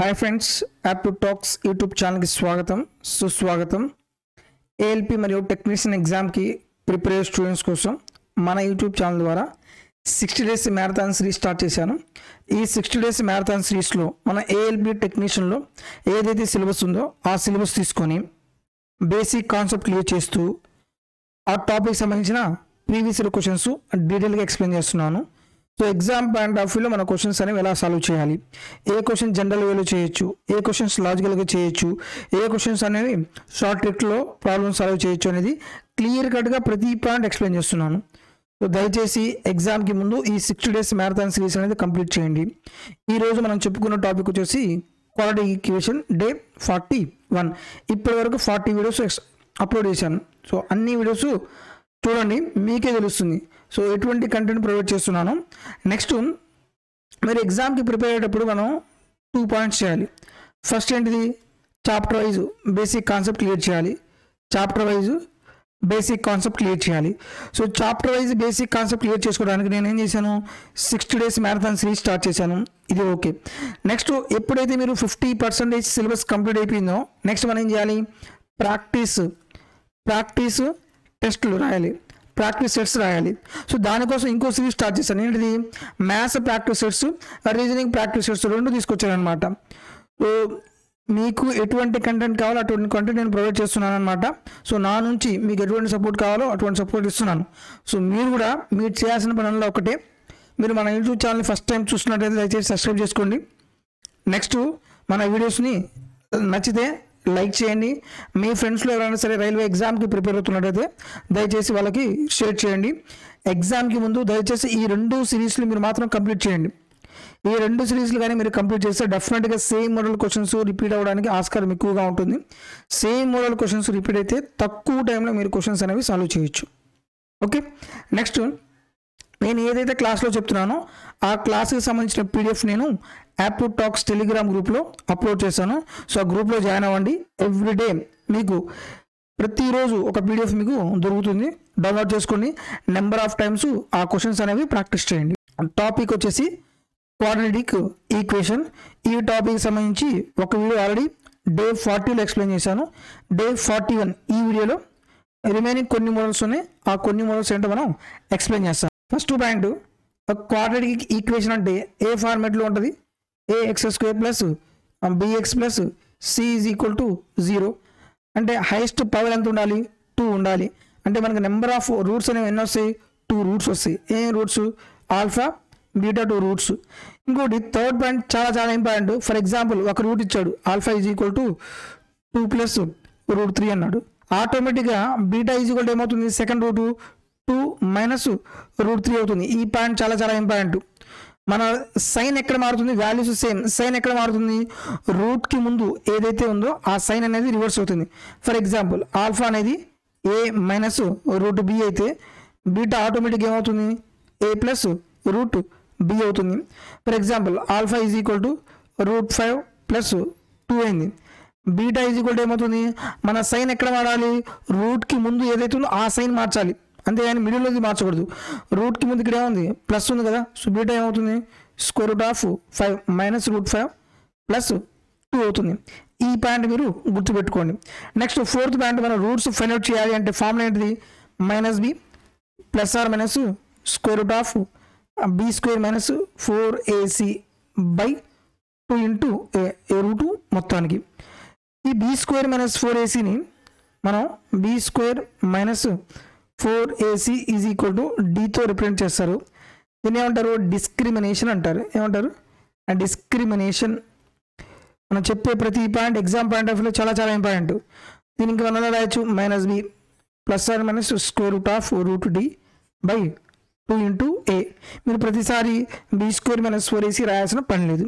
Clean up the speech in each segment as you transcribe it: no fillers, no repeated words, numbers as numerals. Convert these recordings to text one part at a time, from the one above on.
Hi friends, aptitude talks YouTube ఛానల్కి స్వాగతం సుస్వాగతం. ఏఎల్పి మరియు టెక్నీషియన్ ఎగ్జామ్కి ప్రిపేర్ అయ్యే స్టూడెంట్స్ కోసం మన యూట్యూబ్ ఛానల్ ద్వారా 60 డేస్ మ్యారథాన్ సిరీస్ స్టార్ట్ చేశాను. ఈ 60 డేస్ మ్యారథాన్ సిరీస్లో మన ఏఎల్పి టెక్నీషియన్లో ఏదైతే సిలబస్ ఉందో ఆ సిలబస్ తీసుకొని బేసిక్ కాన్సెప్ట్ క్లియర్ చేస్తూ ఆ టాపిక్ సంబంధించిన ప్రీవియస్ ఇయర్ క్వశ్చన్స్ డీటెయిల్గా ఎక్స్ప్లెయిన్ చేస్తున్నాను. సో ఎగ్జామ్ పాయింట్ ఆఫ్ వ్యూలో మన క్వశ్చన్స్ అనేవి ఎలా సాల్వ్ చేయాలి, ఏ క్వశ్చన్ జనరల్ వేలో చేయొచ్చు, ఏ క్వశ్చన్స్ లాజికల్గా చేయొచ్చు, ఏ క్వశ్చన్స్ అనేవి షార్ట్ ట్రిక్లో ప్రాబ్లమ్ సాల్వ్ చేయొచ్చు అనేది క్లియర్ కట్గా ప్రతి పాయింట్ ఎక్స్ప్లెయిన్ చేస్తున్నాను. సో దయచేసి ఎగ్జామ్కి ముందు ఈ 60 డేస్ మ్యారథాన్ సిరీస్ అనేది కంప్లీట్ చేయండి. ఈరోజు మనం చెప్పుకున్న టాపిక్ వచ్చేసి క్వాడ్రాటిక్ ఈక్వేషన్ డే 41. ఇప్పటి వరకు 40 వీడియోస్ అప్లోడ్ చేశాను. సో అన్ని వీడియోస్ చూడండి, మీకే తెలుస్తుంది సో ఎటువంటి కంటెంట్ ప్రొవైడ్ చేస్తున్నాను. నెక్స్ట్ మీరు ఎగ్జామ్కి ప్రిపేర్ అయ్యేటప్పుడు మనం 2 పాయింట్స్ చేయాలి. ఫస్ట్ ఏంటిది, chapter wise basic concept clear చేయాలి. Chapter wise basic concept clear చేయాలి. So chapter wise basic concept clear చేసుకోవడానికి నేను ఏం చేశాను, 60 డేస్ మ్యారథాన్ సిరీస్ స్టార్ట్ చేశాను. ఇది ఓకే. నెక్స్ట్ ఎప్పుడైతే మీరు 50% సిలబస్ కంప్లీట్ అయిపోయిందో నెక్స్ట్ మనం ఏం చేయాలి, ప్రాక్టీస్ టెస్టులు రాయాలి, ప్రాక్టీస్ సెట్స్ రాయాలి. సో దానికోసం ఇంకో సిరీస్ స్టార్ట్ చేశాను. ఏంటిది, maths practice sets, reasoning practice sets 2 తీసుకొచ్చాను అనమాట. సో మీకు ఎటువంటి కంటెంట్ కావాలో అటువంటి కంటెంట్ నేను ప్రొవైడ్ చేస్తున్నాను అనమాట. సో నా నుంచి మీకు ఎటువంటి సపోర్ట్ కావాలో అటువంటి సపోర్ట్ ఇస్తున్నాను. సో మీరు కూడా మీరు చేయాల్సిన పనుల్లో ఒకటే, మీరు మన యూట్యూబ్ ఛానల్ని ఫస్ట్ టైం చూస్తున్నట్టయితే దయచేసి సబ్స్క్రైబ్ చేసుకోండి. నెక్స్ట్ మన వీడియోస్ని నచ్చితే లైక్ చేయండి. మీ ఫ్రెండ్స్లో ఎవరైనా సరే రైల్వే ఎగ్జామ్కి ప్రిపేర్ అవుతున్నట్టయితే దయచేసి వాళ్ళకి షేర్ చేయండి. ఎగ్జామ్కి ముందు దయచేసి ఈ 2 సిరీస్లు మీరు మాత్రం కంప్లీట్ చేయండి. ఈ 2 సిరీస్లు కానీ మీరు కంప్లీట్ చేస్తే డెఫినెట్గా సేమ్ మోడల్ క్వశ్చన్స్ రిపీట్ అవ్వడానికి ఆస్కారం ఎక్కువగా ఉంటుంది. సేమ్ మోడల్ క్వశ్చన్స్ రిపీట్ అయితే తక్కువ టైంలో మీరు క్వశ్చన్స్ అనేవి సాల్వ్ చేయొచ్చు. ఓకే. నెక్స్ట్ నేను ఏదైతే క్లాస్లో చెప్తున్నానో ఆ క్లాస్కి సంబంధించిన పీడిఎఫ్ నేను యాప్టిట్యూడ్ టాక్స్ టెలిగ్రామ్ గ్రూప్లో అప్లోడ్ చేశాను. సో ఆ గ్రూప్లో జాయిన్ అవ్వండి. ఎవ్రీడే మీకు ప్రతిరోజు ఒక పీడిఎఫ్ మీకు దొరుకుతుంది, డౌన్లోడ్ చేసుకోండి. నెంబర్ ఆఫ్ టైమ్స్ ఆ క్వశ్చన్స్ అనేవి ప్రాక్టీస్ చేయండి. టాపిక్ వచ్చేసి క్వాడ్రాటిక్ ఈక్వేషన్. ఈ టాపిక్ సంబంధించి ఒక వీడియో ఆల్రెడీ డే 40లో ఎక్స్ప్లెయిన్ చేశాను. డే 41 ఈ వీడియోలో రిమైనింగ్ కొన్ని మోడల్స్ ఉన్నాయి. ఆ కొన్ని మోడల్స్ ఏంటో మనం ఎక్స్ప్లెయిన్ చేస్తాం. ఫస్ట్ పాయింట్, క్వాడ్రాటిక్ ఈక్వేషన్ అంటే ఏ ఫార్మాట్లో ఉంటుంది, ax² plus bx plus c = 0. అంటే హైయెస్ట్ పవర్ ఎంత ఉండాలి, 2 ఉండాలి. అంటే మనకి నెంబర్ ఆఫ్ రూట్స్ అనేవి ఎన్ని వస్తాయి, 2 రూట్స్ వస్తాయి. ఏ రూట్స్, ఆల్ఫా బీటా 2 రూట్స్. ఇంకోటి థర్డ్ పాయింట్ చాలా చాలా ఇంపార్టెంట్. ఫర్ ఎగ్జాంపుల్ ఒక రూట్ ఇచ్చాడు, ఆల్ఫా = 2 + √3 అన్నాడు. ఆటోమేటిక్గా బీటా ఏమవుతుంది, సెకండ్ రూటు 2 - √3 అవుతుంది. ఈ పాయింట్ చాలా చాలా ఇంపార్టెంట్. మన సైన్ ఎక్కడ మారుతుంది, వాల్యూస్ సేమ్. సైన్ ఎక్కడ మారుతుంది, రూట్కి ముందు ఏదైతే ఉందో ఆ సైన్ అనేది రివర్స్ అవుతుంది. ఫర్ ఎగ్జాంపుల్ ఆల్ఫా అనేది a - √b అయితే బీటా ఆటోమేటిక్గా ఏమవుతుంది, a + √b అవుతుంది. ఫర్ ఎగ్జాంపుల్ ఆల్ఫా = √5 + 2 అయింది. బీటా ఏమవుతుంది, మన సైన్ ఎక్కడ మారాలి, రూట్కి ముందు ఏదైతే ఉందో ఆ సైన్ మార్చాలి, అంతేగాని మిడిల్లోది మార్చకూడదు. రూట్కి ముందు ఇక్కడ ఏముంది, ప్లస్ ఉంది కదా. సో బీటా ఏమవుతుంది, √5 -√5 + 2 అవుతుంది. ఈ పాయింట్ మీరు గుర్తుపెట్టుకోండి. నెక్స్ట్ ఫోర్త్ పాయింట్, మనం రూట్స్ ఫైండ్ అవుట్ చేయాలి అంటే ఫార్ములా ఏంటిది, -b ± √b² - 4ac/2 × రూటు మొత్తానికి. ఈ b² - 4ac మనం b² - 4ac = dతో రిప్రజెంట్ చేస్తారు. దీన్ని ఏమంటారు, డిస్క్రిమినేషన్ అంటారు. ఏమంటారు, డిస్క్రిమినేషన్. మనం చెప్పే ప్రతి పాయింట్ ఎగ్జామ్ పాయింట్ ఆఫ్ వ్యూలో చాలా చాలా ఇంపార్టెంట్. దీనికి మనం రాయొచ్చు -b ± √d/2 × a. మీరు ప్రతిసారి b² - 4ac రాయాల్సిన పని లేదు.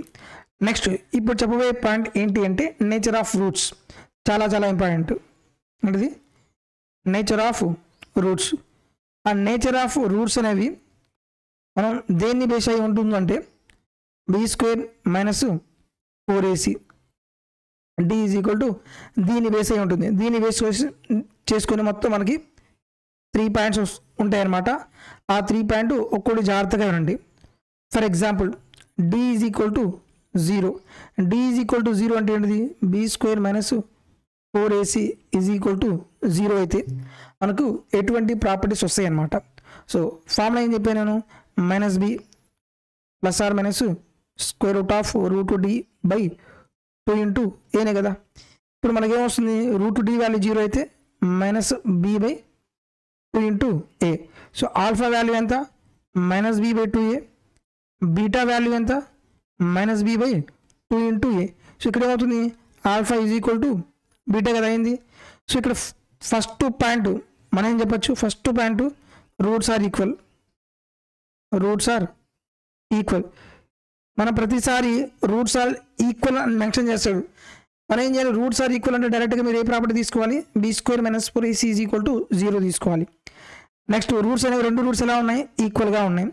నెక్స్ట్ ఇప్పుడు చెప్పబోయే పాయింట్ ఏంటి అంటే నేచర్ ఆఫ్ రూట్స్. చాలా చాలా ఇంపార్టెంట్. ఏంటిది, నేచర్ ఆఫ్ రూట్స్. ఆ నేచర్ ఆఫ్ రూట్స్ అనేవి మనం దేన్ని బేస్ అయి ఉంటుందంటే b² - 4ac d = దీన్ని బేస్ అయి ఉంటుంది. దీన్ని బేస్ చేసుకొని మొత్తం మనకి 3 పాయింట్స్ ఉంటాయన్నమాట. ఆ 3 పాయింట్ ఒక్కటి జాగ్రత్తగా వినండి. For example d = 0. D is equal to 0 అంటే ఏంటిది B square minus 4ac is equal to 0 అయితే మనకు ఎటువంటి ప్రాపర్టీస్ వస్తాయి అన్నమాట. సో ఫార్ములా ఏం చెప్పాను నేను, minus B plus or minus square root of root D by 2 into ఏనే కదా. ఇప్పుడు మనకేమొస్తుంది రూట్ డి వాల్యూ 0 అయితే minus B by 2 into A. So alpha value ఎంత minus B by 2a, beta value ఎంత minus B by 2 into A. So ఇక్కడ ఏమవుతుంది alpha is equal to beta కదా అయింది. సో ఇక్కడ ఫస్ట్ పాయింట్ మనం ఏం చెప్పచ్చు, first point roots are equal, roots are equal. మనం ప్రతిసారి రూట్స్ ఆర్ ఈక్వల్ అని మెన్షన్ చేస్తాడు. మనం ఏం చేయాలి, రూట్స్ ఆర్ ఈక్వల్ అంటే డైరెక్ట్గా మీరు ఏ ప్రాపర్టీ తీసుకోవాలి, B square minus 4ac is equal to 0 తీసుకోవాలి. నెక్స్ట్ రూట్స్ అనేవి రెండు రూట్స్ ఎలా ఉన్నాయి ఈక్వల్గా ఉన్నాయి.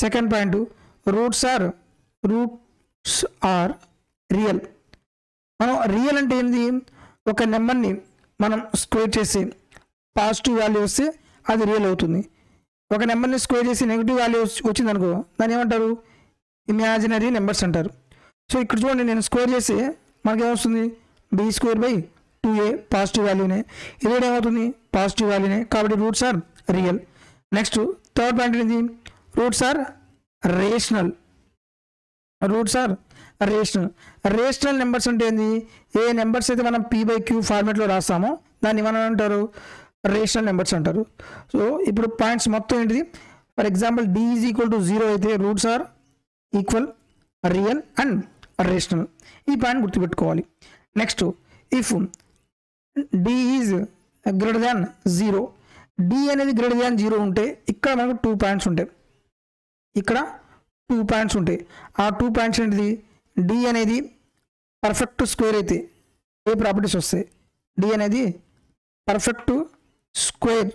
Second point roots are real. మనం రియల్ అంటే ఏంటి, ఒక నెంబర్ని మనం స్క్వేర్ చేసి పాజిటివ్ వాల్యూ వస్తే అది రియల్ అవుతుంది. ఒక నెంబర్ని స్క్వేర్ చేసి నెగిటివ్ వాల్యూ వచ్చింది అనుకో దాన్ని ఏమంటారు ఇమాజినరీ నెంబర్స్ అంటారు. సో ఇక్కడ చూడండి నేను స్క్వేర్ చేసి మనకి ఏమొస్తుంది B square by 2a positive వాల్యూనే, ఇది కూడా ఏమవుతుంది పాజిటివ్ వాల్యూనే, కాబట్టి roots are real. Next third point ఏంటి, roots are rational. Roots are rational. Rational numbers అంటే ఏంది, ఏ నెంబర్స్ అయితే మనం p/q ఫార్మేట్లో రాస్తామో దాన్ని మనం అంటారు రేషనల్ నెంబర్స్ అంటారు. సో ఇప్పుడు పాయింట్స్ మొత్తం ఏంటిది, for example d is equal to 0 అయితే roots are equal, real and rational. ఈ పాయింట్ గుర్తుపెట్టుకోవాలి. Next if d is greater than 0, d అనేది గ్రేటర్ దాన్ 0 ఉంటే ఇక్కడ మనకు 2 పాయింట్స్ ఉంటాయి, ఇక్కడ 2 పాయింట్స్ ఉంటాయి. ఆ 2 పాయింట్స్ ఏంటిది, d అనేది పర్ఫెక్ట్ స్క్వేర్ అయితే ఏ ప్రాపర్టీస్ వస్తాయి, d అనేది పర్ఫెక్ట్ స్క్వేర్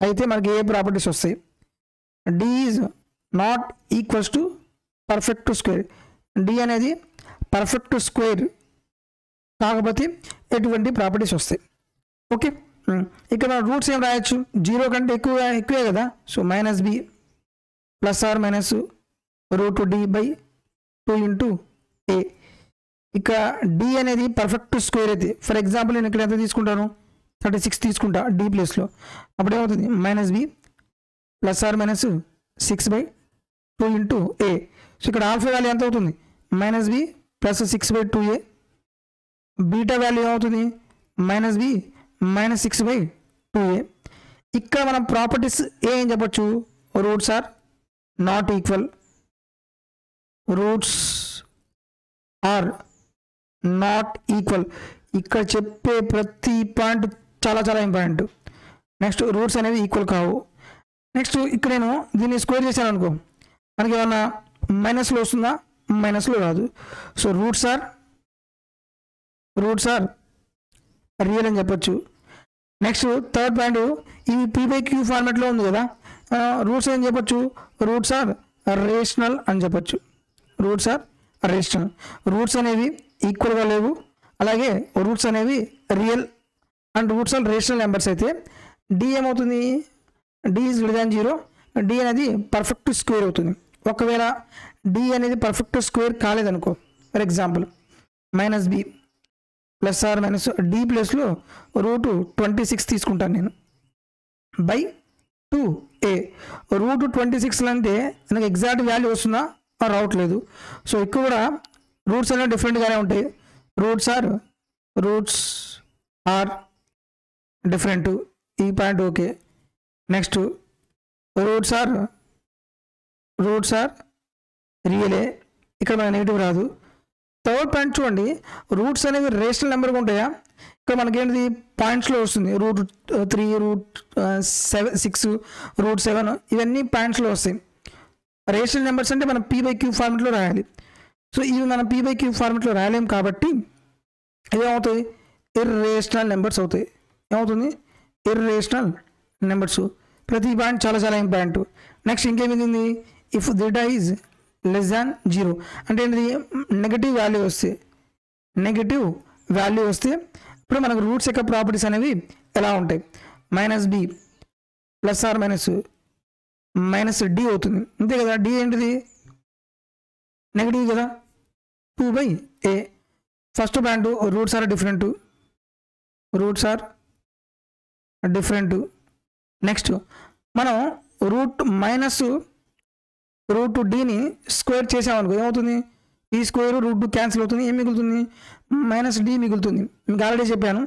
అయితే మనకి ఏ ప్రాపర్టీస్ వస్తాయి, d is not equals to perfect square, d అనేది పర్ఫెక్ట్ స్క్వేర్ కాకపోతే ఎటువంటి ప్రాపర్టీస్ వస్తాయి. ఓకే, ఇక్కడ మనం రూట్స్ ఏం రాయొచ్చు, 0 కంటే ఎక్కువే కదా. So minus B plus or minus root D by 2 into A. ఇక్కడ డి అనేది పర్ఫెక్ట్ స్క్వేర్ అయితే, ఫర్ ఎగ్జాంపుల్ నేను ఇక్కడ ఎంత తీసుకుంటాను 36 తీసుకుంటా డి ప్లేస్లో, అప్పుడు ఏమవుతుంది minus B plus or minus 6 by 2 into A. So ఇక్కడ ఆల్ఫా వాల్యూ ఎంత అవుతుంది minus B plus 6 by 2a, beta value ఏమవుతుంది minus b minus 6 by 2a. ఇక్కడ మనం ప్రాపర్టీస్ ఏం చెప్పచ్చు, roots are not equal, roots are not equal. ఇక్కడ చెప్పే ప్రతి పాయింట్ చాలా చాలా ఇంపార్టెంట్. నెక్స్ట్ రూట్స్ అనేవి ఈక్వల్ కావు. నెక్స్ట్ ఇక్కడ నేను దీన్ని స్క్వేర్ చేశాను అనుకో మనకి ఏమన్నా మైనస్లో వస్తుందా, మైనస్లో రాదు. సో రూట్స్ ఆర్ రియల్ అని చెప్పొచ్చు. నెక్స్ట్ థర్డ్ పాయింట్, ఇది p/q ఫార్మాట్లో ఉంది కదా, రూట్స్ ఏం చెప్పొచ్చు, రూట్స్ ఆర్ రేషనల్ అని చెప్పొచ్చు. రూట్స్ ఆర్ రేషనల్, రూట్స్ అనేవి ఈక్వల్గా లేవు, అలాగే రూట్స్ అనేవి real and roots are rational numbers అయితే d ఏమవుతుంది, d is greater than 0, d అనేది పర్ఫెక్ట్ స్క్వేర్ అవుతుంది. ఒకవేళ d అనేది పర్ఫెక్ట్ స్క్వేర్ కాలేదనుకో, for example minus B plus or minus d ప్లస్లో రూట్ 26 తీసుకుంటాను నేను బై 2a. రూట్ 26 అంటే నాకు ఎగ్జాక్ట్ వాల్యూ వస్తుందా రావట్లేదు. సో ఇక్కడ కూడా రూట్స్ అనేవి డిఫరెంట్గానే ఉంటాయి, రూట్స్ ఆర్ డిఫరెంట్, ఈ point okay. Next roots are రియలే, ఇక్కడ మన నెగిటివ్ రాదు. థర్డ్ పాయింట్ చూడండి, రూట్స్ అనేవి రేషనల్ నెంబర్గా ఉంటాయా, ఇక్కడ మనకేంటిది పాయింట్స్లో వస్తుంది, రూట్ 3 రూట్ 6 రూట్ 7 ఇవన్నీ పాయింట్స్లో వస్తాయి. రేషనల్ నెంబర్స్ అంటే మనం p/q ఫార్మెట్లో రాయాలి. సో ఇవి మనం p/q ఫార్మెట్లో రాయలేం కాబట్టి ఏమవుతాయి ఇర్రేషనల్ నెంబర్స్ అవుతాయి. ఏమవుతుంది ఇర్రేషనల్ నెంబర్స్. ప్రతి పాయింట్ చాలా చాలా ఇంపార్టెంట్. నెక్స్ట్ ఇంకేమింది, if data is less than 0 అంటే ఏంటిది, నెగటివ్ వాల్యూ వస్తే ఇప్పుడు మనకు రూట్స్ యొక్క ప్రాపర్టీస్ అనేవి ఎలా ఉంటాయి, minus B plus or minus D అవుతుంది, అంతే కదా. డి ఏంటిది నెగటివ్ కదా, 2/a. First point roots are different. Next మనం రూట్ డీని స్క్వేర్ చేసామనుకో ఏమవుతుంది, ఈ స్క్వేర్ రూట్ క్యాన్సిల్ అవుతుంది, ఏం మిగులుతుంది, -d మిగులుతుంది. మీకు ఆల్రెడీ చెప్పాను,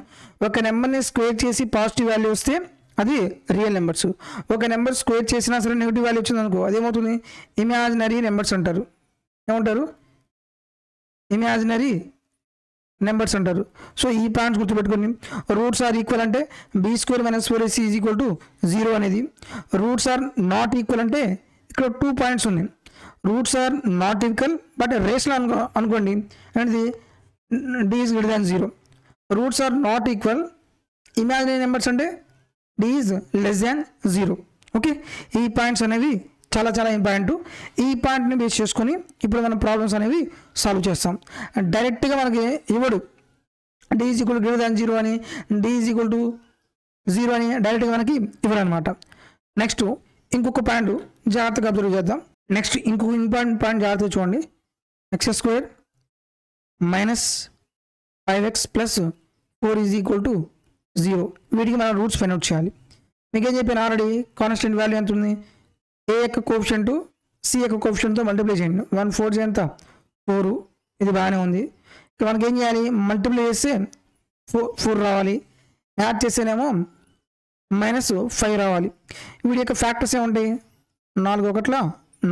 ఒక నెంబర్ని స్క్వేర్ చేసి పాజిటివ్ వాల్యూ వస్తే అది రియల్ నెంబర్స్, ఒక నెంబర్ స్క్వేర్ చేసినా సరే నెగిటివ్ వాల్యూ వచ్చింది అనుకో అదేమవుతుంది, ఇమాజినరీ నెంబర్స్ అంటారు. ఏమంటారు, ఇమాజినరీ నెంబర్స్ అంటారు. సో ఈ పాయింట్స్ గుర్తుపెట్టుకొని, రూట్స్ ఆర్ ఈక్వల్ అంటే b² - 4ac = 0 అనేది. రూట్స్ ఆర్ నాట్ ఈక్వల్ అంటే ఇక్కడ 2 పాయింట్స్ ఉన్నాయి. Roots are not equal but rational అనుకోండి అనేది d is greater than 0. Roots are not equal imaginary numbers అంటే d is less than 0. Okay, ఈ points అనేవి చాలా చాలా ఇంపార్టెంట్. ఈ పాయింట్ని బేస్ చేసుకొని ఇప్పుడు మనం ప్రాబ్లమ్స్ అనేవి సాల్వ్ చేస్తాం. డైరెక్ట్గా మనకి ఇవ్వడు d is greater than 0 అని, d is 0 అని డైరెక్ట్గా మనకి ఇవ్వడు అనమాట. నెక్స్ట్ ఇంకొక పాయింట్ జాగ్రత్తగా అబ్జర్వ్ చేద్దాం. నెక్స్ట్ ఇంకొక ఇంపార్టెంట్ పాయింట్ జాగ్రత్తగా చూడండి. x² - 5x + 4 = 0. వీటికి మనం రూట్స్ ఫైండ్ అవుట్ చేయాలి. మీకేం చెప్పాను ఆల్రెడీ, కాన్స్టెంట్ వాల్యూ ఎంత ఉంది, a యొక్క కోఎఫిషియంట్ c యొక్క కోఎఫిషియంట్తో మల్టిప్లై చేయండి. 1 4 ఎంత 4, ఇది బాగానే ఉంది. ఇక మనకి ఏం చేయాలి, మల్టిప్లై చేస్తే 4 రావాలి, యాడ్ చేస్తేనేమో -5 రావాలి. వీటి యొక్క ఫ్యాక్టర్స్ ఏముంటాయి, 4 1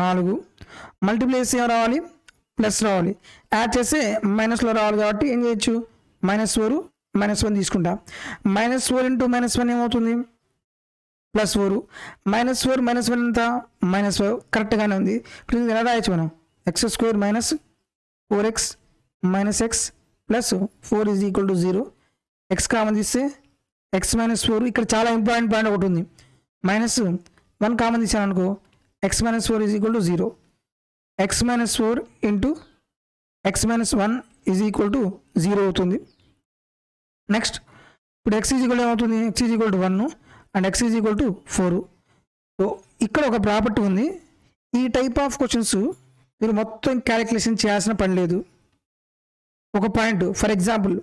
4, మల్టిప్లై చేస్తే ఏం రావాలి, ప్లస్ రావాలి, యాడ్ చేస్తే మైనస్లో రావాలి. కాబట్టి ఏం చేయొచ్చు, -4 -1 తీసుకుంటా. -4 × -1 ఏమవుతుంది, +4, -4 -1 ఎంత -5, కరెక్ట్గానే ఉంది. ఇప్పుడు ఎలా రాయొచ్చు మనం, x² - 4x - x + 4 = 0. x common తీస్తే x - 4, ఇక్కడ చాలా ఇంపార్టెంట్ పాయింట్ ఒకటి ఉంది, -1 కామన్ తీసాను అనుకో x - 4 = 0. x - 4 × x - 1 = 0 అవుతుంది. నెక్స్ట్ ఇప్పుడు x ఏమవుతుంది, x 1 అండ్ x 4. సో ఇక్కడ ఒక ప్రాపర్టీ ఉంది, ఈ టైప్ ఆఫ్ క్వశ్చన్స్ మీరు మొత్తం క్యాలిక్యులేషన్ చేయాల్సిన పని లేదు. ఒక point for example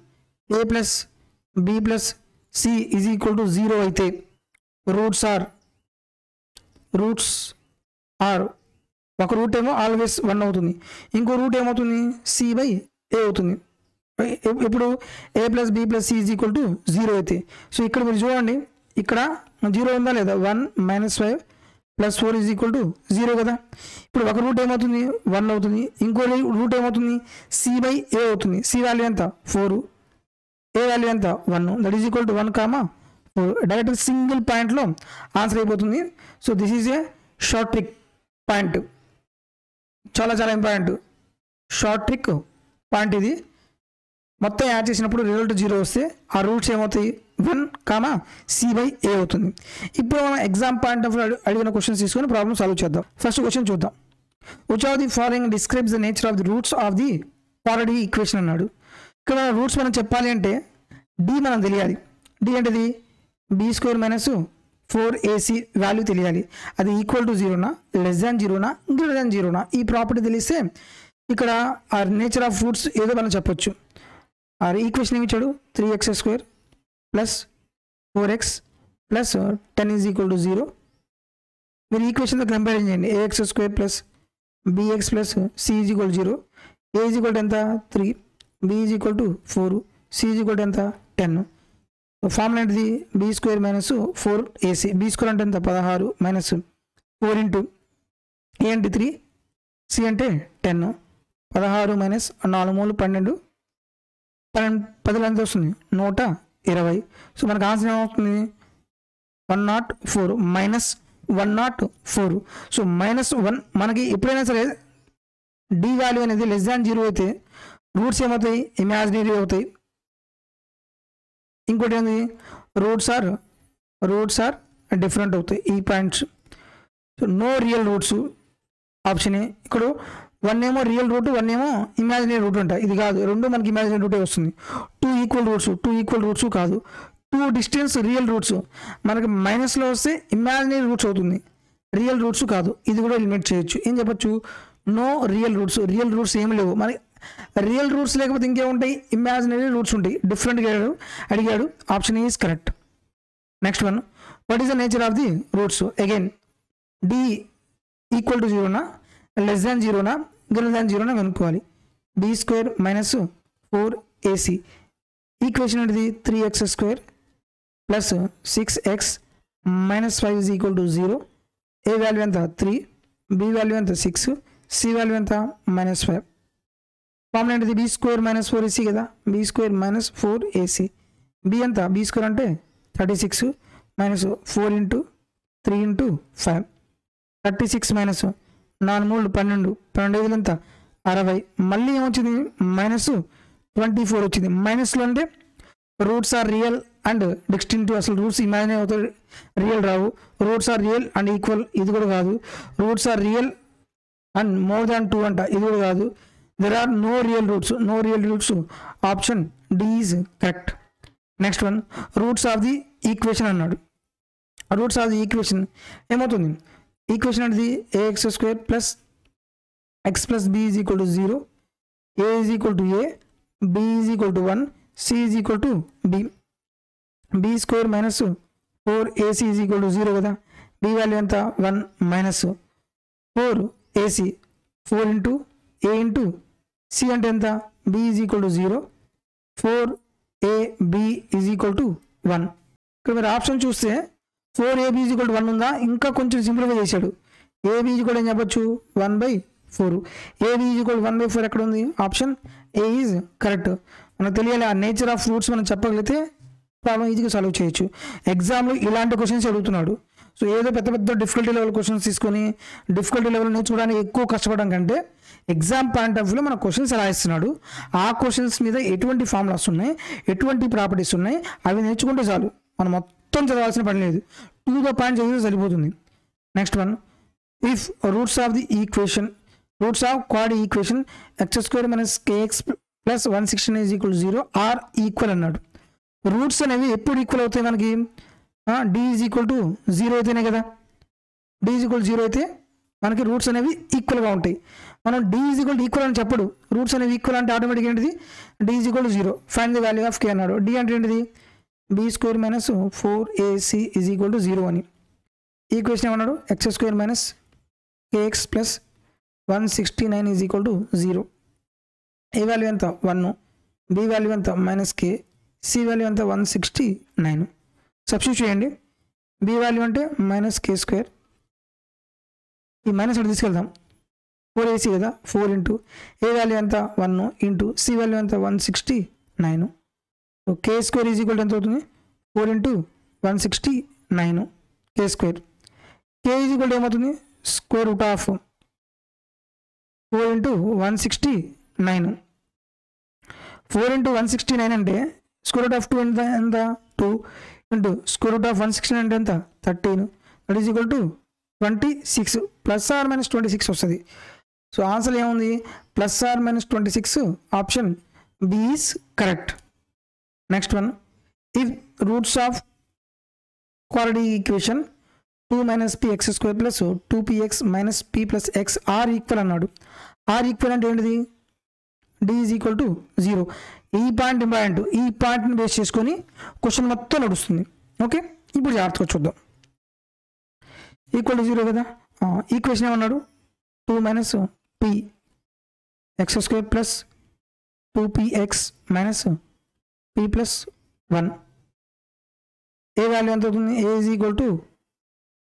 a + b + c = 0 అయితే రూట్స్ ఆర్ ఒక రూట్ ఏమో ఆల్వేస్ 1 అవుతుంది, ఇంకో రూట్ ఏమవుతుంది, c/a అవుతుంది. ఇప్పుడు a + b + c = 0 అయితే, సో ఇక్కడ మీరు చూడండి, ఇక్కడ 0 ఉందా లేదా, 1 - 5 + 4 = 0 కదా. ఇప్పుడు ఒక రూట్ ఏమవుతుంది, 1 అవుతుంది, ఇంకో రూట్ ఏమవుతుంది, c/a అవుతుంది. c వాల్యూ ఎంత 4, a వాల్యూ ఎంత 1, that is equal to 1, 4. Direct single పాయింట్లో ఆన్సర్ అయిపోతుంది. So this is a short trick point, చాలా చాలా ఇంపార్టెంట్ షార్ట్ ట్రిక్ పాయింట్ ఇది. మొత్తం యాడ్ చేసినప్పుడు రిజల్ట్ 0 వస్తే ఆ రూట్స్ ఏమవుతాయి, 1, c/a అవుతుంది. ఇప్పుడు మనం ఎగ్జామ్ పాయింట్ ఆఫ్ అడిగిన క్వశ్చన్స్ తీసుకొని ప్రాబ్లమ్ సాల్వ్ చేద్దాం. ఫస్ట్ క్వశ్చన్ చూద్దాం. Which of the following describes the nature of the roots of the quadratic equation అన్నాడు. ఇక్కడ రూట్స్ మనం చెప్పాలి అంటే d మనం తెలియాలి. d అంటే b² - 4ac వాల్యూ తెలియాలి. అది ఈక్వల్ టు 0నా, లెస్ దాన్ 0నా, గ్రేటర్ దాన్ 0నా, ఈ ప్రాపర్టీ తెలిస్తే ఇక్కడ ఆ నేచర్ ఆఫ్ రూట్స్ ఏదో మనం చెప్పొచ్చు. ఆ ఈక్వేషన్ ఏమి ఇచ్చాడు, 3x² + 4x + 10 = 0. మీరు ఈక్వేషన్తో కంపేర్ చేయండి, ax² + bx + c = 0. a ఎంత 3, b 4, c ఎంత 10. ఫార్ములా ఏంటిది, b² - 4ac. b² అంటే ఎంత 16 - 4 × a అంటే 3, c అంటే 10. 16 - 4 మూలు 12, 10 ఎంత వస్తుంది 120. సో మనకు ఆన్సర్ ఏమవుతుంది, 104 -104. సో -1 మనకి ఎప్పుడైనా సరే d వాల్యూ అనేది లెస్ దాన్ 0 అయితే రూట్స్ ఏమవుతాయి, ఇమాజినరీ అవుతాయి. ఇంకోటి ఏంది, రూట్స్ ఆర్ డిఫరెంట్ అవుతాయి. ఈ points. So no real roots option A. ఇక్కడ 1 ఏమో రియల్ రూట్, 1 ఏమో ఇమాజినరీ రూట్ ఉంటాయి. ఇది కాదు, రెండు మనకి ఇమాజినరీ రూటే వస్తుంది. 2 ఈక్వల్ రూట్స్ కాదు, 2 డిస్టెన్స్ రియల్ రూట్స్. మనకి మైనస్లో వస్తే ఇమాజినరీ రూట్స్ అవుతుంది, రియల్ రూట్స్ కాదు. ఇది కూడా ఎలిమినేట్ చేయొచ్చు. ఏం చెప్పచ్చు, నో రియల్ రూట్స్ ఏమి లేవు. మనకి రియల్ రూట్స్ లేకపోతే ఇంకేముంటాయి, ఇమాజినరీ రూట్స్ ఉంటాయి. డిఫరెంట్గా అడిగాడు. Option is correct. Next one, what is the nature of the roots? Again d equal to జీరోనా, లెస్ దాన్ జీరోనా, గ్రేటర్ దాన్ జీరోనా కనుక్కోవాలి. B square minus 4ac equation అనేది 3x² plus 6x minus 5 is equal to 0. A value ఎంత 3, B value ఎంత 6, C value ఎంత -5. Formula ఏంటిది? B square minus 4ac కదా, B square minus 4ac. B ఎంత? బి స్క్వేర్ అంటే 36 మైనస్ 4 ఇంటూ 3 ఇంటూ 5. 36 మైనస్ 4 3 12, 12 ఎంత 60. మళ్ళీ ఏమొచ్చింది? -24 వచ్చింది. మైనస్లో అంటే roots are real and distinctive. అసలు రూట్స్ ఇమాజిన్ అవుతాయి, రియల్ రావు. Roots are real and equal, ఇది కూడా కాదు. Roots are real and more than 2 అంట, ఇది కూడా కాదు. There are no real roots, no real roots. Option D is correct. Next one, roots of the equation అన్నాడు. రూట్స్ ఆఫ్ ది ఈక్వేషన్ ఏమవుతుంది? Equation అనేది ax² plus x plus B is equal to 0, a is equal to a, b is equal to 1, c is equal to b. b square minus 4ac is equal to 0 కదా, b value ఎంత 1 minus 4ac 4 into a into c అంటే ఎంత? b is equal to 0, 4ab is equal to 1. ఇక్కడ మీరు option చూస్తే 4ab is equal to 1 ఉందా? ఇంకా కొంచెం సింప్లిఫై చేశాడు. ab ఈజ్ ఈక్వల్ ఏం చెప్పొచ్చు? 1/4. ab ఈజ్ ఈక్వల్ 1/4 ఎక్కడ ఉంది? Option A is correct. మనకు తెలియాలి ఆ నేచర్ ఆఫ్ రూట్స్ మనం చెప్పగలిగితే ప్రాబ్లం ఈజీగా సాల్వ్ చేయొచ్చు. ఎగ్జామ్లో ఇలాంటి క్వశ్చన్స్ అడుగుతున్నాడు. సో ఏదో పెద్ద పెద్ద డిఫికల్టీ లెవెల్ క్వశ్చన్స్ తీసుకొని డిఫికల్టీ లెవెల్ నేర్చుకోవడానికి ఎక్కువ కష్టపడడం కంటే ఎగ్జామ్ పాయింట్ ఆఫ్ వ్యూలో మన క్వశ్చన్స్ ఎలా ఇస్తున్నాడు, ఆ క్వశ్చన్స్ మీద ఎటువంటి ఫార్ములాస్ ఉన్నాయి, ఎటువంటి ప్రాపర్టీస్ ఉన్నాయి, అవి నేర్చుకుంటే చాలు. మనం మొత్తం చదవాల్సిన పని లేదు, టు ద పాయింట్ చదివితే సరిపోతుంది. Next one, if roots of the equation, roots of quad equation x² minus kx plus 116 is equal 0 are equal అన్నాడు. రూట్స్ అనేవి ఎప్పుడు ఈక్వల్ అవుతాయి మనకి? డి ఈజ్ ఈక్వల్ టు 0 అయితేనే కదా. డి ఈజ్ ఈక్వల్ 0 అయితే మనకి రూట్స్ అనేవి ఈక్వల్గా ఉంటాయి. మనం డి ఈజ్ ఈక్వల్ అని చెప్పడు. రూట్స్ అనేవి ఈక్వల్ అంటే ఆటోమేటిక్ ఏంటిది? D is equal to 0. Find the value of k అన్నాడు. డి అంటే ఏంటిది? B square minus 4ac is equal to 0 అని. ఈక్వేషన్ ఏమన్నాడు? x² minus kx plus 169 is equal to 0. A value ఎంత? 1, బి వాల్యూ ఎంత? -k, c value ఎంత? 169. Substitute చేయండి. B value అంటే -k², ఈ మైనస్ అటు తీసుకెళ్దాం. 4ac కదా, 4 ఇంటూ ఏ వాల్యూ ఎంత? 1 ఇంటూ సి వాల్యూ ఎంత? 169. సో k² ఈజ్ ఈక్వల్ ఎంత అవుతుంది? 4 into 169 k². k is equal ఏమవుతుంది? Square root of 4 into 169. 4 into 169 అంటే స్క్వేర్ రూట్ ఆఫ్ 2 ఎంత? 2 ఇంటూ స్క్వేర్ రూట్ ఆఫ్ 169 అంటే ఎంత? 13. That is equal to 26 plus or minus 26 వస్తుంది. So answer ఏముంది? Plus or minus 26. Option B is correct. Next one, if roots of quadratic equation 2 minus px² plus 2px minus p plus x are equal అన్నాడు. Are equal అంటే ఏంటిది? D is equal to 0. ఈ point important. ఈ పాయింట్ని base చేసుకొని question మొత్తం నడుస్తుంది. Okay, ఇప్పుడు జాగ్రత్తగా చూద్దాం. ఈక్వల్ టు 0 కదా. ఈక్వేషన్ ఏమన్నాడు? 2 minus p x² plus 2px minus p plus 1. A value ఎంత అవుతుంది? a is equal to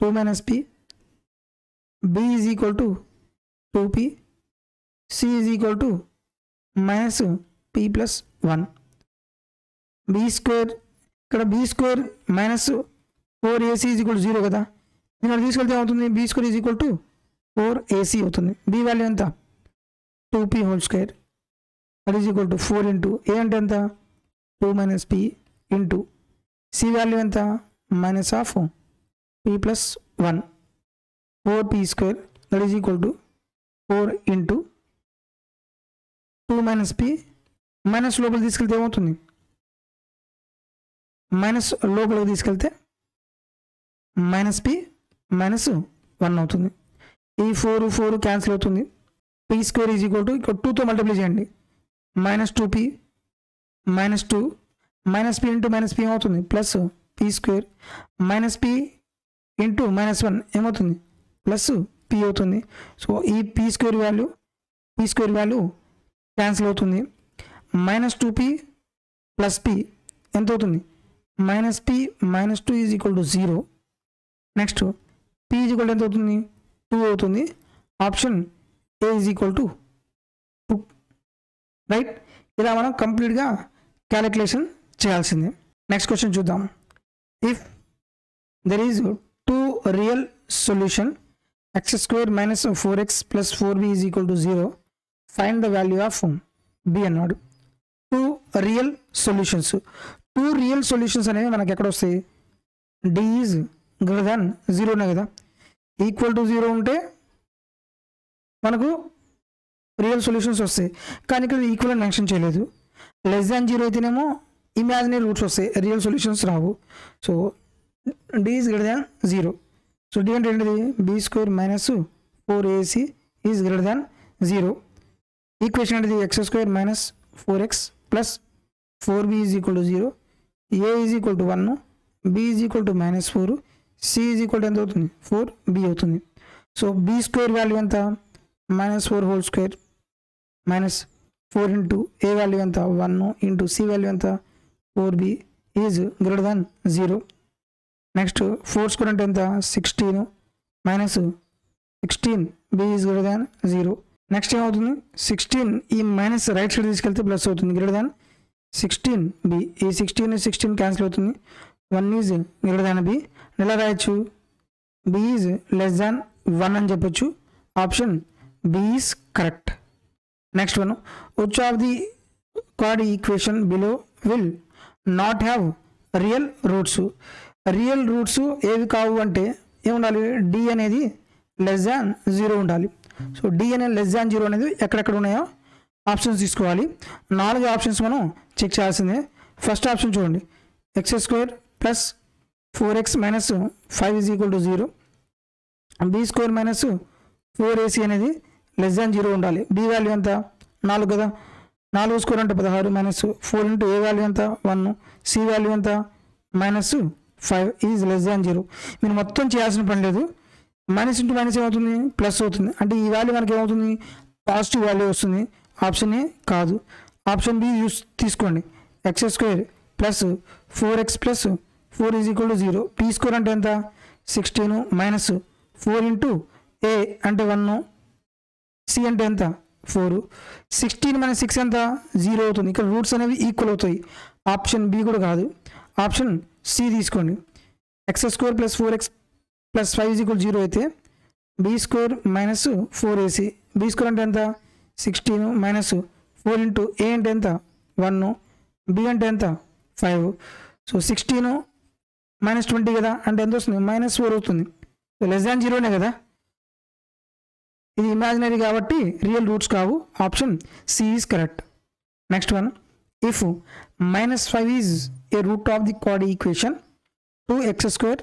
2 minus p, b is equal to 2p, c is equal to minus p plus 1. B square, ఇక్కడ b square minus 4ac is equal 0 కదా. ఇక్కడ తీసుకెళ్తే ఏమవుతుంది? B square is equal to 4ac అవుతుంది. B value ఎంత? 2p whole square that is equal to 4 into ఏ అంటే ఎంత? 2 minus p into c value ఎంత? Minus of p plus 1, 4p square that is equal to 4 into 2 minus p minus లోపల తీసుకెళ్తే ఏమవుతుంది? Minus లోపలికి తీసుకెళ్తే మైనస్ p మైనస్ 1 అవుతుంది. ఈ 4 క్యాన్సిల్ అవుతుంది. p square is equal to ఇక్కడ 2తో మల్టిప్లై చేయండి. Minus 2p minus 2 minus p into minus p ఏమవుతుంది plus p square minus p into minus 1 ఏమవుతుంది ప్లస్ p అవుతుంది. సో ఈ p స్క్వేర్ వాల్యూ క్యాన్సిల్ అవుతుంది. మైనస్ 2p ప్లస్ p ఎంత అవుతుంది minus p minus 2 is equal to 0. Next p is equal to ఎంత అవుతుంది 2 అవుతుంది. Option A is equal to 2 right. ఇలా మనం కంప్లీట్గా క్యాలిక్యులేషన్ చేయాల్సిందే. నెక్స్ట్ క్వశ్చన్ చూద్దాం. If there is 2 real solution x square minus 4x plus 4b is equal to 0 find the value of b అన్నాడు. 2 real solutions అనేవి మనకి ఎక్కడ వస్తాయి d ఈజ్ గ్రేటర్ దాన్ 0 ఉన్నాయి కదా. ఈక్వల్ టు 0 ఉంటే మనకు రియల్ సొల్యూషన్స్ వస్తాయి, కానీ ఇక్కడ ఈక్వల్ అని మెన్షన్ చేయలేదు. లెస్ దాన్ 0 అయితేనేమో ఇమాజినరీ రూట్స్ వస్తాయి, real solutions Rao. So d is greater than 0. So d అంటే ఏంటిది b square minus 4ac is greater than 0. Equation ఏంటిది x square minus 4x plus 4b is equal to 0, a is equal to 1, b is equal to minus 4, c is equal to ఎంత అవుతుంది 4b అవుతుంది. So b square value ఎంత minus 4 whole square minus 4 into a value ఎంత 1 into c value ఎంత 4b is greater than 0. Next 4 square అంటే ఎంత 16 minus 16 b is greater than 0. Next ఏమవుతుంది 16 ఈ మైనస్ రైట్ సైడ్ తీసుకెళ్తే ప్లస్ అవుతుంది గ్రేటర్ దాన్ 16b. ఈ 16 క్యాన్సిల్ అవుతుంది. 1 ఈజ్ గ్రేటర్ దాన్ b. ఎలా రాయొచ్చు b ఈజ్ లెస్ దాన్ 1 అని చెప్పొచ్చు. Option b is correct. Next one which of the quad equation below will not have real roots. Real roots ఏవి కావు అంటే ఏముండాలి d అనేది లెస్ దాన్ 0 ఉండాలి. సో d అనేది లెస్ దాన్ 0 అనేది ఎక్కడెక్కడ ఉన్నాయో ఆప్షన్స్ తీసుకోవాలి. 4 ఆప్షన్స్ మనం చెక్ చేయాల్సిందే. ఫస్ట్ ఆప్షన్ చూడండి x square plus 4x minus 5 is equal to 0, b square minus 4ac అనేది లెస్ దాన్ 0 ఉండాలి. b వాల్యూ ఎంత 4 కదా, 4 స్క్వేర్ అంటే 16 మైనస్ 4 ఇంటూ a వాల్యూ ఎంత 1, c వాల్యూ ఎంత మైనస్ 5 ఈజ్ లెస్ దాన్ 0. మీరు మొత్తం చేయాల్సిన పని లేదు. మైనస్ ఇంటూ మైనస్ ఏమవుతుంది ప్లస్ అవుతుంది, అంటే ఈ వాల్యూ మనకి ఏమవుతుంది పాజిటివ్ వాల్యూ వస్తుంది. ఆప్షన్ ఏ కాదు, ఆప్షన్ బి యూస్ తీసుకోండి. x square plus 4x plus 4 is equal to 0, p square అంటే ఎంత 16 మైనస్ 4 ఇంటూ a అంటే 1, c అంటే ఎంత 4, 16 మైనస్ 6 ఎంత 0 అవుతుంది. ఇక్కడ రూట్స్ అనేవి ఈక్వల్ అవుతాయి. ఆప్షన్ బి కూడా కాదు, ఆప్షన్ సి తీసుకోండి. x square plus 4x plus 5 is equal 0 అయితే b square minus 4ac, b square అంటే ఎంత 16 మైనస్ 4 ఇంటూ a అంటే ఎంత 1, b అంటే ఎంత 5. సో 16 మైనస్ 20 కదా, అంటే ఎంత వస్తుంది మైనస్ 4 అవుతుంది. సో లెస్ దాన్ 0నే కదా, ఇది ఇమాజినరీ కాబట్టి రియల్ రూట్స్ కావు. Option C is correct. Next one if minus 5 is a root of the quad equation 2x square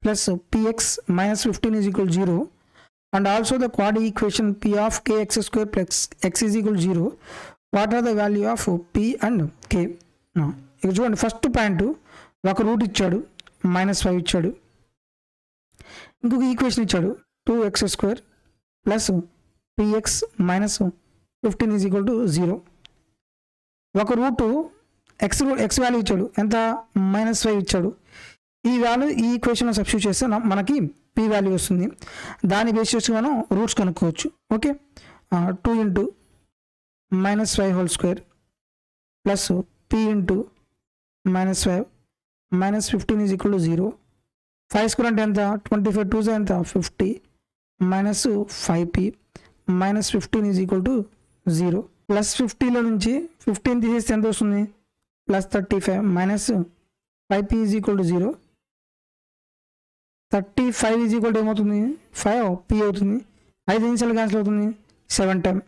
plus px minus 15 is equal to 0 and also the quad equation p of kx square plus x is equal to 0, what are the value of p and k? ఇక్కడ చూడండి first point ఒక route ఇచ్చాడు -5 ఇచ్చాడు, ఇంకొక equation ఇచ్చాడు 2x square plus px minus 15 is equal to 0. ఒక route x value ఇచ్చాడు ఎంత -5 ఇచ్చాడు. ఈ వాల్యూ ఈ ఈక్వేషన్లో సబ్స్టిట్యూట్ చేస్తే మనకి p వాల్యూ వస్తుంది. దాన్ని బేస్ చేసి మనం రూట్స్ కనుక్కోవచ్చు. Okay, 2 into -5 whole square plus p into -5 minus 15 is equal to 0. 5 square అంటే ఎంత 25, 2 ఎంత 50 minus 5p minus 15 is equal to 0. Plus 50లో నుంచి 15 తీసేస్తే ఎంత వస్తుంది plus 35 minus 5p is equal to 0. 35 is equal to ఏమవుతుంది 5p అవుతుంది. 5 నిమిషాలు క్యాన్సిల్ అవుతుంది 7 time.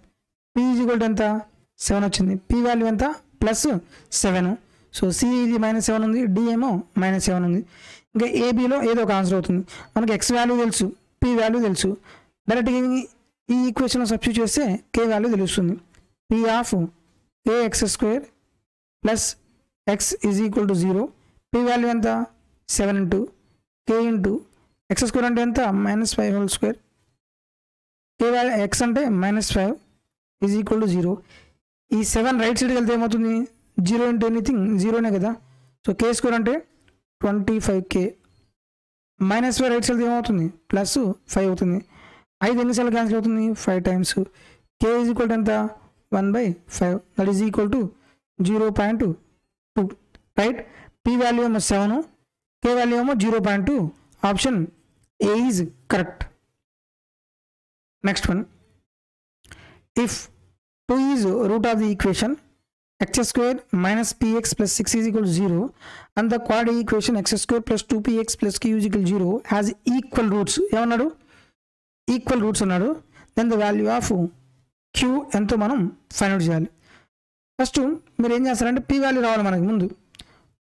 p is equal to ఎంత 7 వచ్చింది. p వాల్యూ ఎంత ప్లస్ 7. సో c ఇది -7 ఉంది, d ఏమో -7 ఉంది. ఇంకా ఏబిలో ఏదో ఒక ఆన్సర్ అవుతుంది. మనకి x వాల్యూ తెలుసు, p వాల్యూ తెలుసు. డైరెక్ట్గా ఈ ఈక్వేషన్లో సబ్స్టిట్యూట్ చేస్తే k వాల్యూ తెలుస్తుంది. p of kx square plus X is equal to 0. P value ఎంత 7 into k into X square అంటే ఎంత -5 whole square. k value X అంటే -5 ఈజ్ ఈక్వల్ టు 0. ఈ 7 రైట్ సైడ్కి వెళ్తే ఏమవుతుంది 0 ఇంటూ ఎనీథింగ్ 0నే కదా. సో k స్క్వేర్ అంటే 25k. -5 రైట్ సైడ్ ఏమవుతుంది +5 అవుతుంది. 5 ఎన్నిసార్లు క్యాన్సిల్ అవుతుంది 5 times. k is equal to ఎంత 1/5 that is equal to 0.2 right. p value ఏమో 7, k వాల్యూ ఏమో 0.2. Option A is correct. Next one, if 2 is root of the equation x square minus px plus 6 is equal to 0 and the quadratic equation x square plus 2px plus q is equal to 0 has equal roots. ఏమన్నాడు equal roots అన్నాడు. Then the value of q ఎంతో మనం find out చేయాలి. First మీరు ఏం చేస్తారంటే p value రావాలి మనకి ముందు.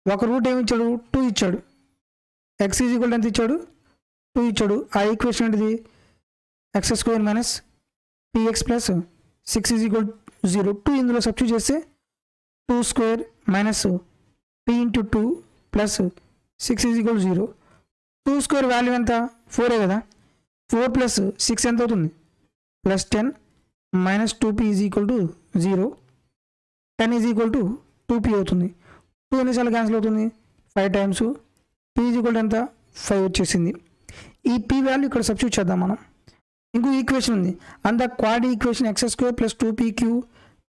ఒక రూట్ ఏమి ఇచ్చాడు 2 ఇచ్చాడు. x ఈజ్ ఈక్వల్ ఎంత ఇచ్చాడు 2 ఇచ్చాడు. ఆ ఈక్వేషన్ ఏంటిది x square minus px plus 6 is equal 0. 2 ఇందులో సబ్స్టిట్యూట్ చేస్తే 2 square minus p into 2 plus 6 is equal 0. 2 square value ఎంత 4 కదా. 4 ప్లస్ 6 ఎంత అవుతుంది +10 minus 2p is equal to 0. 10 is equal to 2p అవుతుంది. 2 ఎన్నిసార్లు క్యాన్సిల్ అవుతుంది 5 times. p is equal to ఎంత 5 వచ్చేసింది. ఈ p వాల్యూ ఇక్కడ సబ్స్టిట్యూట్ చేద్దాం మనం. ఇంకో ఈక్వేషన్ ఉంది. And the quadratic equation x square plus 2pq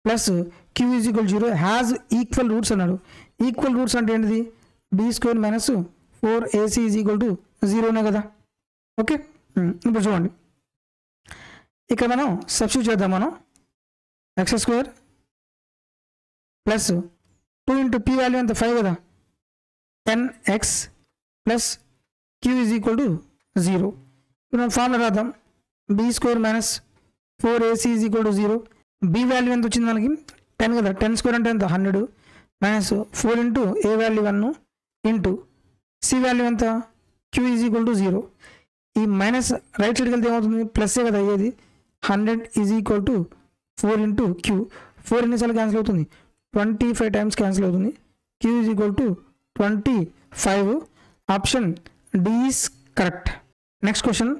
plus q is equal 0 has equal roots అన్నాడు. ఈక్వల్ రూట్స్ అంటే ఏంటిది b square minus 4ac is equal to 0నే కదా. ఓకే, ఇప్పుడు చూడండి ఇక్కడ మనం సబ్స్టిట్యూట్ చేద్దాం. మనం x square plus 2 into p value ఎంత 5 కదా. 10x plus q is equal to 0. ఇప్పుడు మనం ఫార్ములా రాద్దాం. b square minus 4ac is equal to 0. b value ఎంత వచ్చింది మనకి 10 కదా. 10 స్క్వేర్ అంటే ఎంత 100 minus 4 into a value 1 into c value ఎంత q ఈజ్ ఈక్వల్ టు 0. ఈ మైనస్ రైట్ సైడ్కి వెళ్తే ఏమవుతుంది ప్లస్సే కదా అయ్యేది. 100 is equal to 4 into q. 4 ఎన్నిసార్లు క్యాన్సిల్ అవుతుంది 25 టైమ్స్ క్యాన్సిల్ అవుతుంది. q is equal to 25. Option D is correct. Next question,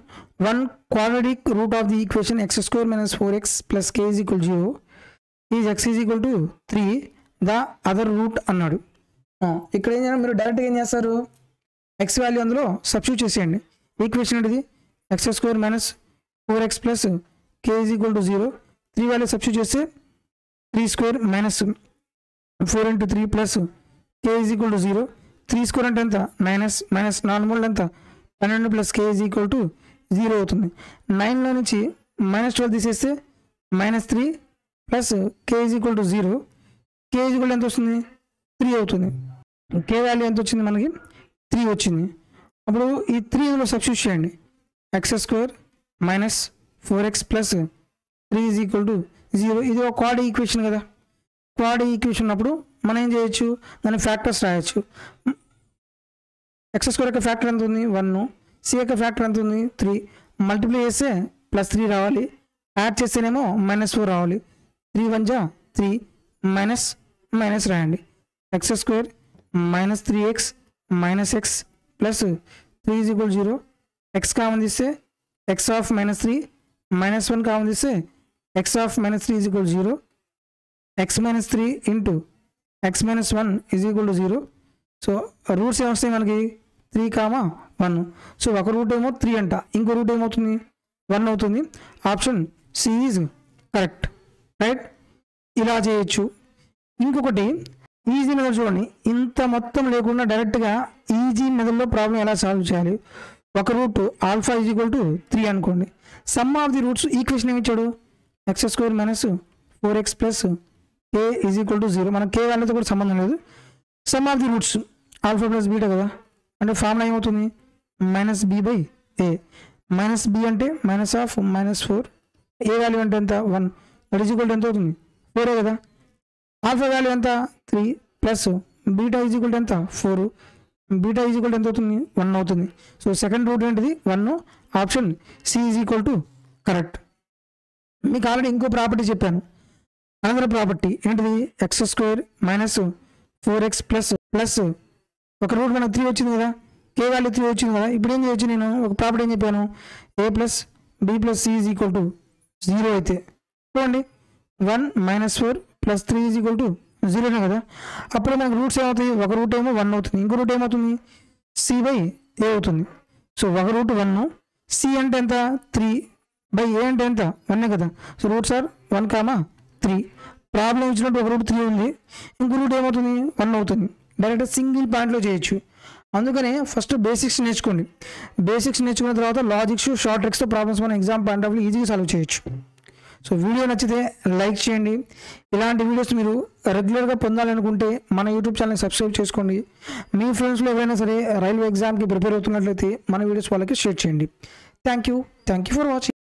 one quadratic root of the equation x square minus 4x plus k is equal 0 is x is equal to 3 the other root అన్నాడు. ఇక్కడ ఏం చేయాలి మీరు డైరెక్ట్గా ఏం చేస్తారు x value అందులో substitute చేసేయండి. ఈక్వేషన్ ఏంటిది x square minus 4x plus k is equal to 0. 3 value substitute చేస్తే 3 square minus 4 into 3 plus k is equal to 0. 3 square అంటే ఎంత మైనస్ 4 మూడు ఎంత 12 plus k is equal to 0 అవుతుంది. 9లో నుంచి -12 తీసేస్తే -3 plus k is equal to 0. k is equal ఎంత వస్తుంది 3 అవుతుంది. k వాల్యూ ఎంత వచ్చింది మనకి 3 వచ్చింది. అప్పుడు ఈ 3 ఇందులో సబ్స్టిట్యూట్ చేయండి. x square minus 4x plus 3 is equal to 0. ఇది ఒక క్వాడ్ ఈక్వేషన్ కదా. క్వాడ్ ఈక్వేషన్ ఉన్నప్పుడు మనం ఏం చేయొచ్చు దాని ఫ్యాక్టర్స్ రాయొచ్చు. x స్క్వేర్ యొక్క ఫ్యాక్టర్ ఎంత ఉంది 1, c యొక్క ఫ్యాక్టర్ ఎంత ఉంది 3. మల్టిప్లై చేస్తే +3 రావాలి, యాడ్ చేస్తేనేమో -4 రావాలి. 3 1 జా 3 మైనస్ రాయండి. x square minus 3x minus x plus 3 is equal 0. x common తీస్తే x ఆఫ్ -3 -1 కామన్ తీస్తే x of -3 is equal 0. x -3 into x -1 is equal to 0. So roots ఏమొస్తాయి మనకి 3, 1. సో ఒక రూట్ ఏమో 3 అంట, ఇంకో రూట్ ఏమవుతుంది 1 అవుతుంది. Option C is correct right. ఇలా చేయొచ్చు. ఇంకొకటి ఈజీ మెథడ్ చూడండి. ఇంత మొత్తం లేకుండా డైరెక్ట్గా ఈజీ మెథడ్లో ప్రాబ్లం ఎలా సాల్వ్ చేయాలి. ఒక root alpha is equal to 3 అనుకోండి. Sum of the roots equation ఏమి ఇచ్చాడు x square minus 4x plus k is equal to 0. మన k వాల్యూతో కూడా సంబంధం లేదు. Sum of the roots alpha plus beta కదా, అంటే ఫార్ములా ఏమవుతుంది -b/a. -b అంటే -4. ఏ వాల్యూ అంటే ఎంత 1 దట్ ఈజ్ ఈక్వల్ టు ఎంత అవుతుంది 4 కదా. ఆల్ఫా వాల్యూ ఎంత 3 plus beta is equal to ఎంత 4. బీటా ఈజ్ ఈక్వల్ టు ఎంత అవుతుంది 1 అవుతుంది. సో సెకండ్ రూట్ ఏంటిది 1. Option C is equal to correct. మీకు ఆల్రెడీ ఇంకో ప్రాపర్టీ చెప్పాను. అనదర్ ప్రాపర్టీ ఏంటిది x² మైనస్ 4x ప్లస్ ఒక రూట్ మనకు 3 వచ్చింది కదా, k వాల్యూ 3 వచ్చింది కదా. ఇప్పుడు ఏం చేయొచ్చు, నేను ఒక ప్రాపర్టీ ఏం చెప్పాను, a plus b plus c is equal to 0 అయితే చూడండి 1 minus 4 plus 3 is equal to 0నే కదా. అప్పుడు మనకు రూట్స్ ఏమవుతాయి, ఒక రూట్ ఏమో 1 అవుతుంది, ఇంకో రూట్ ఏమవుతుంది c/a అవుతుంది. సో ఒక రూట్ 1, c అంటే ఎంత 3/a అంటే ఎంత 1 కదా. So roots are 1, 3. ప్రాబ్లం ఇచ్చినట్టు ఒక రూట్ 3 ఉంది, ఇంకో రూట్ ఏమవుతుంది 1 అవుతుంది. డైరెక్ట్ సింగిల్ పాయింట్లో చేయొచ్చు. అందుకనే ఫస్ట్ బేసిక్స్ నేర్చుకోండి. బేసిక్స్ నేర్చుకున్న తర్వాత లాజిక్స్, షార్ట్ ట్రిక్స్తో ప్రాబ్లమ్స్ మన ఎగ్జామ్ పాయింట్ ఆఫ్ వ్యూ ఈజీగా సాల్వ్ చేయొచ్చు. సో వీడియో నచ్చితే లైక్ చేయండి. ఇలాంటి వీడియోస్ మీరు రెగ్యులర్గా పొందాలనుకుంటే మన యూట్యూబ్ ఛానల్ని సబ్స్క్రైబ్ చేసుకోండి. మీ ఫ్రెండ్స్లో ఎవరైనా సరే రైల్వే ఎగ్జామ్కి ప్రిపేర్ అవుతున్నట్లయితే మన వీడియోస్ వాళ్ళకి షేర్ చేయండి. Thank you for watching.